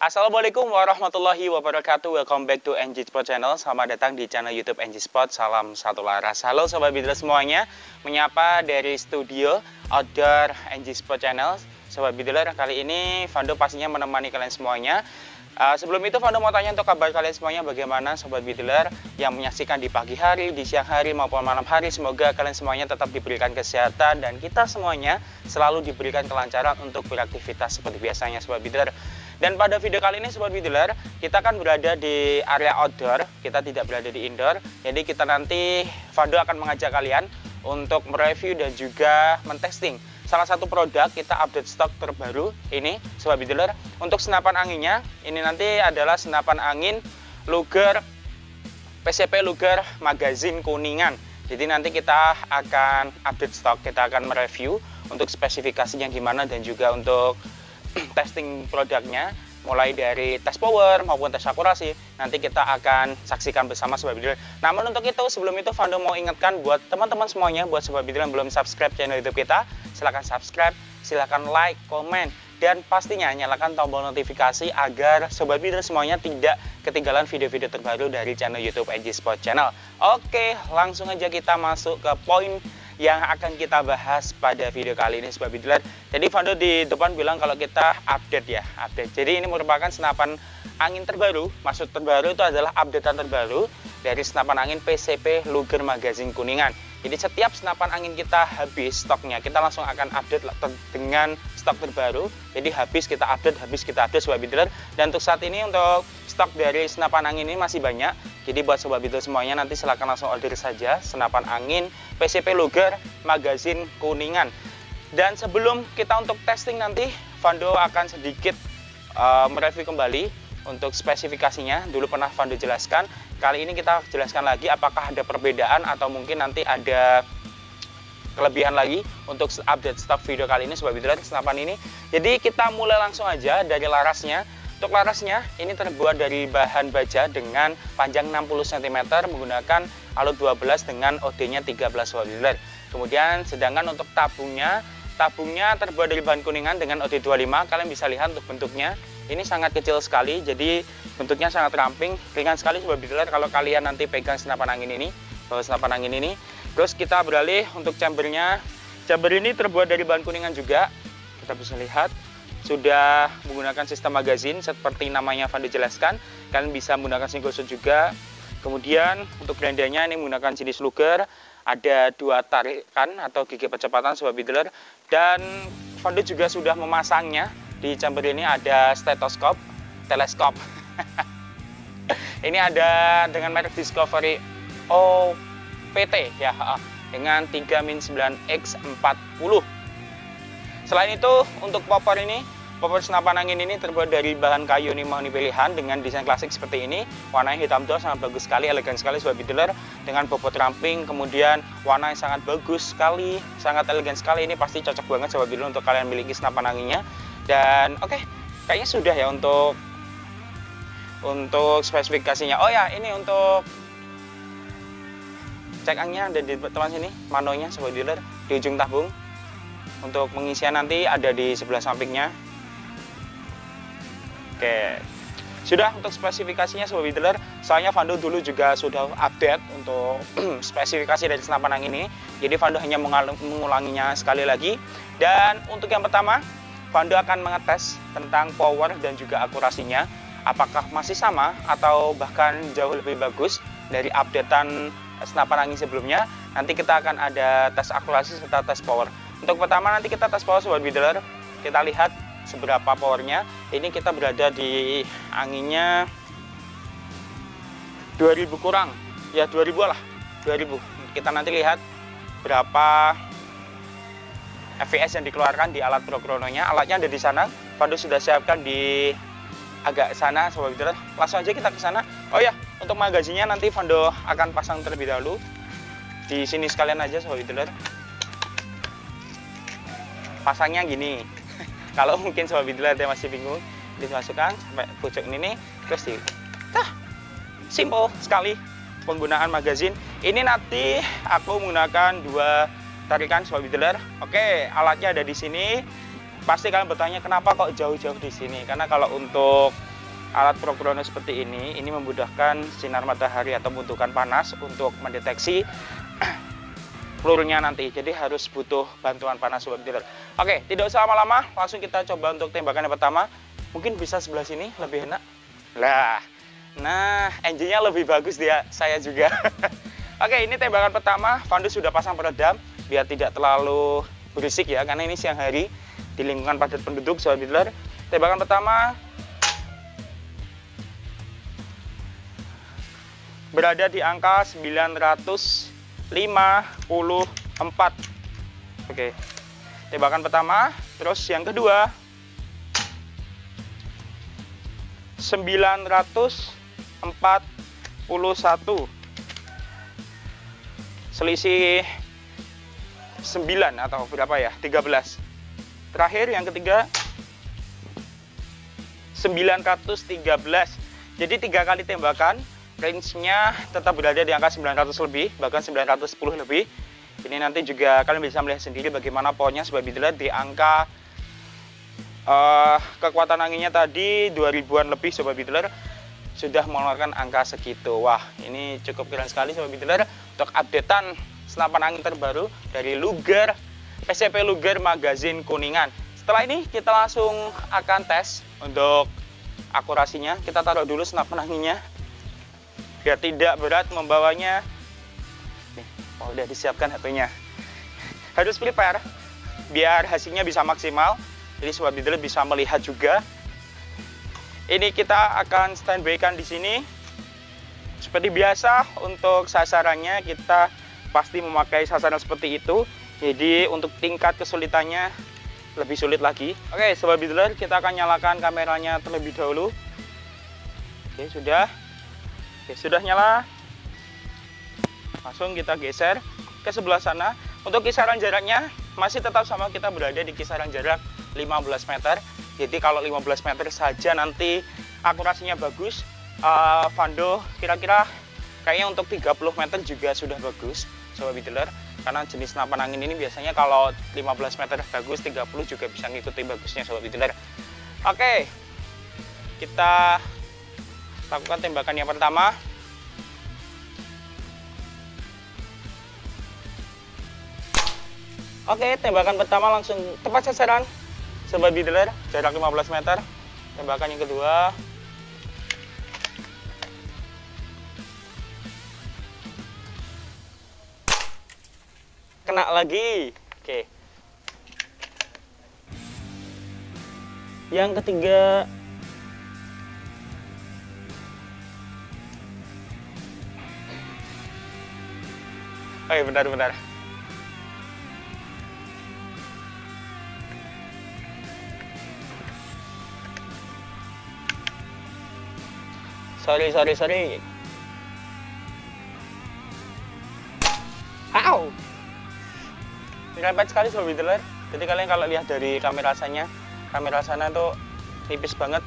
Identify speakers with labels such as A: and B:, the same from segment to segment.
A: Assalamualaikum warahmatullahi wabarakatuh. Welcome back to NG Sport Channel. Selamat datang di channel YouTube NG Sport. Salam satu laras. Halo sobat bidler semuanya. Menyapa dari studio outdoor NG Sport Channel. Sobat bidler, kali ini Fando pastinya menemani kalian semuanya. Sebelum itu Fando mau tanya untuk kabar kalian semuanya, bagaimana sobat bidler yang menyaksikan di pagi hari, di siang hari maupun malam hari. Semoga kalian semuanya tetap diberikan kesehatan dan kita semuanya selalu diberikan kelancaran untuk beraktivitas seperti biasanya sobat bidler. Dan pada video kali ini sobat bidler, kita kan berada di area outdoor, kita tidak berada di indoor. Jadi kita nanti Fando akan mengajak kalian untuk mereview dan juga mentesting salah satu produk. Kita update stok terbaru ini sobat bidler. Untuk senapan anginnya, ini nanti adalah senapan angin Luger PCP Luger Magazine Kuningan. Jadi nanti kita akan update stok, kita akan mereview untuk spesifikasinya gimana dan juga untuk testing produknya, mulai dari tes power maupun tes akurasi. Nanti kita akan saksikan bersama sobat bidler. Namun untuk itu, sebelum itu Fando mau ingatkan buat teman-teman semuanya, buat sobat bidler yang belum subscribe channel YouTube kita, silahkan subscribe, silahkan like, komen, dan pastinya nyalakan tombol notifikasi agar sobat bidler semuanya tidak ketinggalan video-video terbaru dari channel YouTube NG Sport Channel. Oke, langsung aja kita masuk ke poin yang akan kita bahas pada video kali ini sobat bidler. Jadi Fando di depan bilang kalau kita update. Jadi ini merupakan senapan angin terbaru. Maksud terbaru itu adalah updatean terbaru dari senapan angin PCP Luger Magazine Kuningan. Jadi setiap senapan angin kita habis stoknya, kita langsung akan update dengan stok terbaru. Jadi habis kita update sobat bidler. Dan untuk saat ini untuk stok dari senapan angin ini masih banyak. Jadi buat sobat bidler semuanya nanti silahkan langsung order saja senapan angin PCP Luger Magazine Kuningan. Dan sebelum kita untuk testing nanti, Fando akan sedikit mereview kembali untuk spesifikasinya. Dulu pernah Fando jelaskan, kali ini kita jelaskan lagi apakah ada perbedaan atau mungkin nanti ada kelebihan lagi untuk update stok video kali ini sobat bidler senapan ini. Jadi kita mulai langsung aja dari larasnya. Untuk larasnya ini terbuat dari bahan baja dengan panjang 60 cm menggunakan alut 12 dengan OD-nya 13 sobat bidler. Kemudian sedangkan untuk tabungnya terbuat dari bahan kuningan dengan OD 25. Kalian bisa lihat untuk bentuknya. Ini sangat kecil sekali, jadi bentuknya sangat ramping, ringan sekali sobat bidler kalau kalian nanti pegang senapan angin ini, bawa senapan angin ini. Terus kita beralih untuk chambernya. Chamber ini terbuat dari bahan kuningan juga. Kita bisa lihat sudah menggunakan sistem magazine seperti namanya Fando jelaskan. Kalian bisa menggunakan single shot juga. Kemudian untuk grandanya ini menggunakan jenis Luger. Ada dua tarikan atau gigi percepatan sobat bidler. Dan Fando juga sudah memasangnya. Di chamber ini ada teleskop. Ini ada dengan merek Discovery OPT ya, dengan 3-9X40. Selain itu untuk popor senapan angin ini terbuat dari bahan kayu mahoni pilihan dengan desain klasik seperti ini. Warnanya hitam tua, sangat bagus sekali, elegan sekali sobat bidler, dengan bobot ramping, kemudian warna yang sangat bagus sekali, sangat elegan sekali. Ini pasti cocok banget sobat bidler untuk kalian miliki senapan anginnya. Dan oke, kayaknya sudah ya untuk spesifikasinya. Oh ya, ini untuk cek anginnya ada di teman sini, manonya sobat bidler di ujung tabung. Untuk pengisian nanti ada di sebelah sampingnya. Oke, sudah untuk spesifikasinya sobat bidler. Soalnya Fando dulu juga sudah update untuk spesifikasi dari senapan angin ini. Jadi Fando hanya mengulanginya sekali lagi. Dan untuk yang pertama, Fando akan mengetes tentang power dan juga akurasinya. Apakah masih sama atau bahkan jauh lebih bagus dari updatean senapan angin sebelumnya. Nanti kita akan ada tes akurasi serta tes power. Untuk pertama nanti kita tes power sobat bidler. Kita lihat seberapa powernya. Ini kita berada di anginnya 2000 kurang. Ya 2000 lah. 2000. Kita nanti lihat berapa FPS yang dikeluarkan di alat Pro Chrono-nya. Alatnya ada di sana. Fando sudah siapkan di agak sana sobat bidler. Langsung aja kita ke sana. Oh ya, untuk magazinnya nanti Fando akan pasang terlebih dahulu. Di sini sekalian aja sobat bidler. Pasangnya gini. Kalau mungkin sobat bidler yang masih bingung, dimasukkan sampai pojok ini nih, terus simple sekali penggunaan magazin. Ini nanti aku menggunakan dua tarikan sobat bidler. Oke, alatnya ada di sini. Pasti kalian bertanya kenapa kok jauh-jauh di sini? Karena kalau untuk alat Pro Chrono seperti ini memudahkan sinar matahari atau membutuhkan panas untuk mendeteksi pelurunya nanti. Jadi harus butuh bantuan panas sobat bidler. Oke, tidak usah lama-lama, langsung kita coba untuk tembakan yang pertama. Mungkin bisa sebelah sini lebih enak. Nah, engine-nya lebih bagus dia, saya juga. Oke, ini tembakan pertama. Fando sudah pasang peredam biar tidak terlalu berisik ya, karena ini siang hari di lingkungan padat penduduk sobat bidler. Tembakan pertama berada di angka 954. Oke, tembakan pertama. Terus yang kedua 941, selisih 9 atau berapa ya, 13. Terakhir yang ketiga 913. Jadi 3 kali tembakan, range-nya tetap berada di angka 900 lebih, bahkan 910 lebih. Ini nanti juga kalian bisa melihat sendiri bagaimana powernya sobat bidler di angka kekuatan anginnya tadi 2000-an lebih sobat bidler, sudah mengeluarkan angka segitu. Wah, ini cukup keren sekali sobat bidler untuk updatean senapan angin terbaru dari Luger, PCP Luger Magazine Kuningan. Setelah ini kita langsung akan tes untuk akurasinya. Kita taruh dulu senapan anginnya biar tidak berat membawanya. Nih, udah disiapkan satunya. Harus prepare biar hasilnya bisa maksimal. Jadi sobat bidler bisa melihat juga. Ini kita akan standby-kan di sini. Seperti biasa untuk sasarannya kita pasti memakai sasaran seperti itu. Jadi untuk tingkat kesulitannya lebih sulit lagi. Oke, sobat bidler, kita akan nyalakan kameranya terlebih dahulu. Oke, sudah. Oke, sudah nyala. Langsung kita geser ke sebelah sana. Untuk kisaran jaraknya masih tetap sama, kita berada di kisaran jarak 15 meter. Jadi kalau 15 meter saja nanti akurasinya bagus. Fando kira-kira kayaknya untuk 30 meter juga sudah bagus sobat bidler. Karena jenis senapan angin ini biasanya kalau 15 meter bagus, 30 juga bisa ngikuti bagusnya sobat bidler. Oke, kita lakukan tembakan yang pertama. Oke, tembakan pertama langsung tepat sasaran sobat bidler, jarak 15 meter. Tembakan yang kedua. Kena lagi. Oke. Yang ketiga. Oke, bentar. Sorry. Au! Nyerempet sekali sobat bidler. Jadi kalian kalau lihat dari kamera sana tuh tipis banget.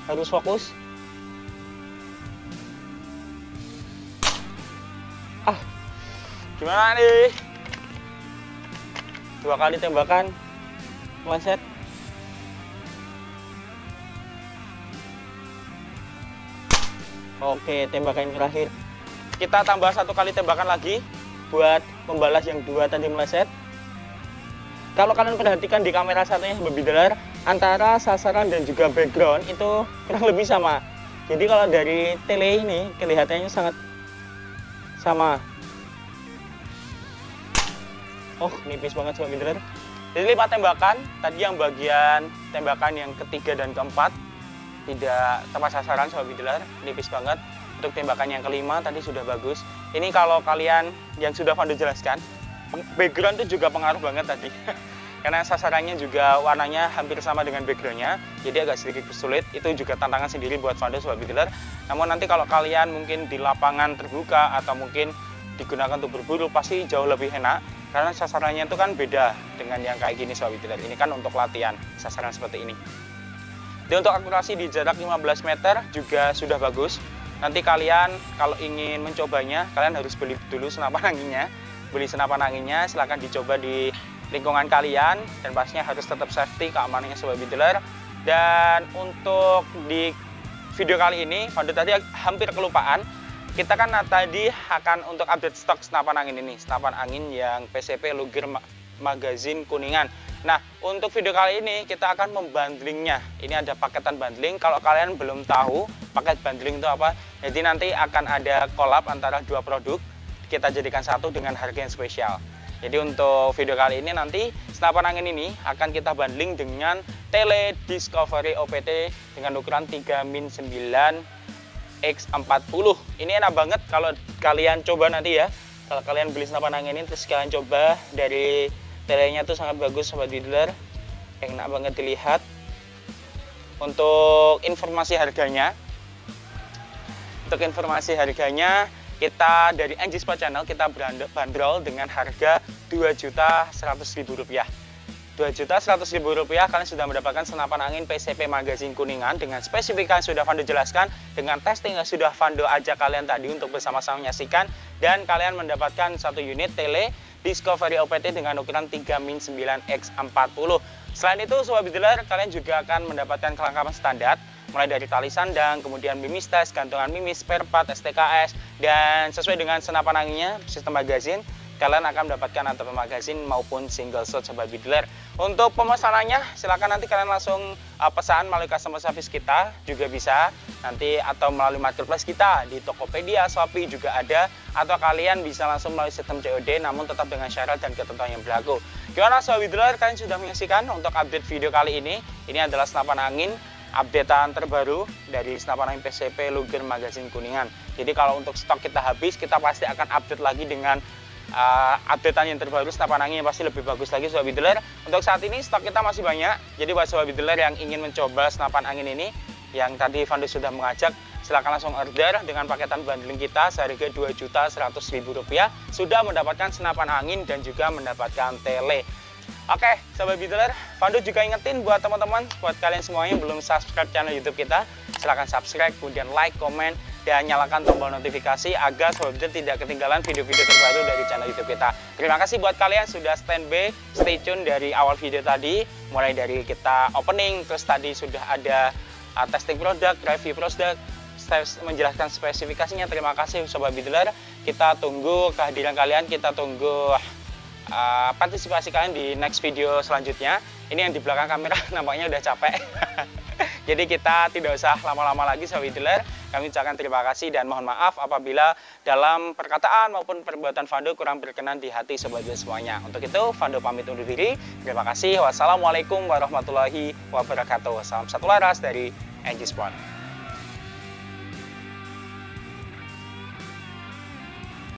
A: Harus fokus. Gimana nih? 2 kali tembakan meleset. Oke, tembakan yang terakhir. Kita tambah 1 kali tembakan lagi buat membalas yang 2 tadi meleset. Kalau kalian perhatikan di kamera satunya sobat bidler, antara sasaran dan juga background itu kurang lebih sama. Jadi kalau dari tele ini kelihatannya sangat sama. Oh, nipis banget sobat bidler. Jadi 5 tembakan, tadi yang bagian tembakan yang ketiga dan keempat tidak tepat sasaran sobat bidler, nipis banget. Untuk tembakan yang kelima tadi sudah bagus. Ini kalau kalian yang sudah Fando jelaskan, background itu juga pengaruh banget tadi. Karena sasarannya juga warnanya hampir sama dengan backgroundnya, jadi agak sedikit sulit. Itu juga tantangan sendiri buat Fando sobat bidler. Namun nanti kalau kalian mungkin di lapangan terbuka atau mungkin digunakan untuk berburu pasti jauh lebih enak. Karena sasarannya itu kan beda dengan yang kayak gini sobat bidler. Ini kan untuk latihan sasaran seperti ini. Dan untuk akurasi di jarak 15 meter juga sudah bagus. Nanti kalian kalau ingin mencobanya, kalian harus beli dulu senapan anginnya. Beli senapan anginnya, silahkan dicoba di lingkungan kalian, dan pastinya harus tetap safety, keamanannya Sobat Bidler. Dan untuk di video kali ini, Fando tadi hampir kelupaan. Kita kan tadi akan untuk update stok senapan angin ini, senapan angin yang PCP Luger Magazine Kuningan. Nah, untuk video kali ini kita akan membundlingnya. Ini ada paketan bundling. Kalau kalian belum tahu paket bundling itu apa, jadi nanti akan ada collab antara dua produk. Kita jadikan satu dengan harga yang spesial. Jadi untuk video kali ini nanti senapan angin ini akan kita bundling dengan Tele Discovery OPT dengan ukuran 3-9 X40. Ini enak banget kalau kalian coba nanti ya. Kalau kalian beli senapan angin ini terus kalian coba, dari telenya tuh sangat bagus Sobat Bidler. Enak banget dilihat. Untuk informasi harganya, kita dari NG Sport Channel kita bandrol dengan harga Rp2.100.000. Rp2.100.000 kalian sudah mendapatkan senapan angin PCP Magazine Kuningan dengan spesifikasi yang sudah Fando jelaskan, dengan testing yang sudah Fando ajak kalian tadi untuk bersama-sama menyaksikan, dan kalian mendapatkan satu unit Tele Discovery OPT dengan ukuran 3-9 X40. Selain itu Sobat Bidler, kalian juga akan mendapatkan kelengkapan standar mulai dari tali sandang, kemudian mimis tes, gantungan mimis, spare part, STKS, dan sesuai dengan senapan anginnya sistem magazine, kalian akan mendapatkan antara magazine maupun single shot Sobat Bidler. Untuk pemesanannya silakan nanti kalian langsung pesan melalui customer service kita juga bisa nanti, atau melalui marketplace kita di Tokopedia, Shopee juga ada, atau kalian bisa langsung melalui sistem COD namun tetap dengan syarat dan ketentuan yang berlaku. Gimana Sobat Bidler, kalian sudah menyaksikan untuk update video kali ini. Ini adalah senapan angin updatean terbaru dari senapan angin PCP Luger Magazine Kuningan. Jadi kalau untuk stok kita habis, kita pasti akan update lagi dengan updatean yang terbaru, senapan angin yang pasti lebih bagus lagi Sobat Bidler. Untuk saat ini stok kita masih banyak. Jadi buat Sobat Bidler yang ingin mencoba senapan angin ini, yang tadi Fando sudah mengajak, silahkan langsung order dengan paketan bundling kita seharga Rp2.100.000. Sudah mendapatkan senapan angin dan juga mendapatkan tele. Oke, Sobat Bidler, Fando juga ingetin buat teman-teman, buat kalian semuanya yang belum subscribe channel YouTube kita, silahkan subscribe, kemudian like, komen, dan nyalakan tombol notifikasi agar Sobat Bidler tidak ketinggalan video-video terbaru dari channel YouTube kita. Terima kasih buat kalian sudah standby, stay tune dari awal video tadi, mulai dari kita opening, terus tadi sudah ada testing produk, review produk, menjelaskan spesifikasinya. Terima kasih Sobat Bidler, kita tunggu kehadiran kalian, kita tunggu partisipasi kalian di next video selanjutnya. Ini yang di belakang kamera nampaknya udah capek. Jadi kita tidak usah lama-lama lagi Sobat Bidler. Kami ucapkan terima kasih dan mohon maaf apabila dalam perkataan maupun perbuatan Fando kurang berkenan di hati Sobat Bidler semuanya. Untuk itu Fando pamit undur diri. Terima kasih. Wassalamualaikum warahmatullahi wabarakatuh. Salam satu laras dari NG Sport.